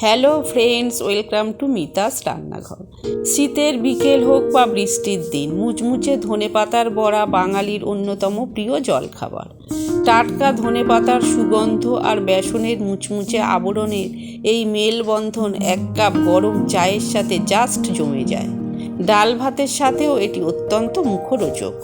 Hello friends, welcome to Mita's রান্নাঘর। শীতের বিকেল হোক বা বৃষ্টির দিন, মুচমুচে ধনেপাতার বড়া বাঙালির অন্যতম প্রিয় জলখাবার। টাটকা ধনেপাতার সুগন্ধ আর বেসনের মুচমুচে আবরণের এই মেলবন্ধন এক কাপ গরম চায়ের সাথে জাস্ট জমে যায়। ডাল ভাতের সাথেও এটি অত্যন্ত মুখরোচক।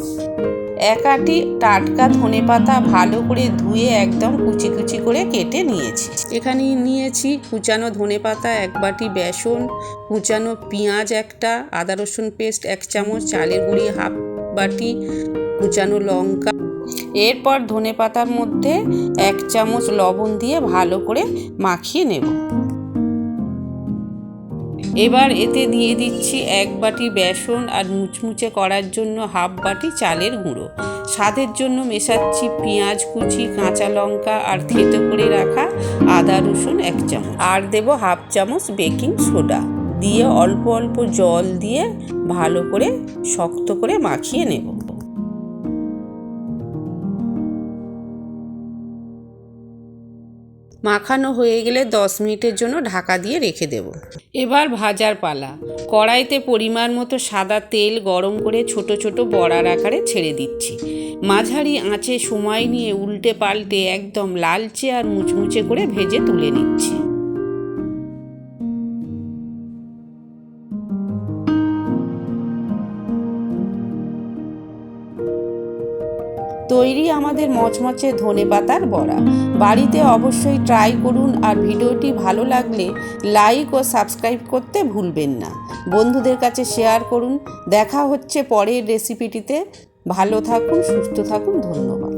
এক আঁটি টাটকা ধনেপাতা ভালো করে ধুয়ে একদম কুচি কুচি করে কেটে নিয়েছি। এখানে নিয়েছি কুচানো ধনেপাতা, এক বাটি বেসন, কুচানো পেঁয়াজ একটা, আদা রসুন পেস্ট 1 চামচ, চালের গুঁড়ি হাফ বাটি, কুচানো লঙ্কা। এরপর ধনেপাতার মধ্যে 1 চামচ লবণ দিয়ে ভালো করে মাখিয়ে নেব। এবার এতে দিয়ে দিচ্ছি 1 বাটি বেসন আর মুচমুচে করার জন্য হাফ বাটি চালের গুঁড়ো। স্বাদের জন্য মেশাচ্ছি পেঁয়াজ কুচি, কাঁচা লঙ্কা আর থেতো করে রাখা আদা রসুন 1 চামচ, আর দেব হাফ চামচ বেকিং সোডা দিয়ে অল্প অল্প জল দিয়ে ভালো করে শক্ত করে মাখিয়ে নেব। মাখানো হয়ে গেলে 10 মিনিটের জন্য ঢাকা দিয়ে রেখে দেব। এবার ভাজার পালা। কড়াইতে পরিমাণ মতো সাদা তেল গরম করে ছোট ছোট বড়ার আকারে ছেড়ে দিচ্ছি। মাঝারি আঁচে সময় নিয়ে উল্টে পাল্টে একদম লালচে আর মুচমুচে করে ভেজে তুলে নিচ্ছি। তৈরি আমাদের মচমচে ধনেপাতার বড়া। বাড়িতে অবশ্যই ট্রাই করুন, আর ভিডিওটি ভালো লাগলে লাইক ও সাবস্ক্রাইব করতে ভুলবেন না। বন্ধুদের কাছে শেয়ার করুন। দেখা হচ্ছে পরের রেসিপিটিতে। ভালো থাকুন, সুস্থ থাকুন, ধন্যবাদ।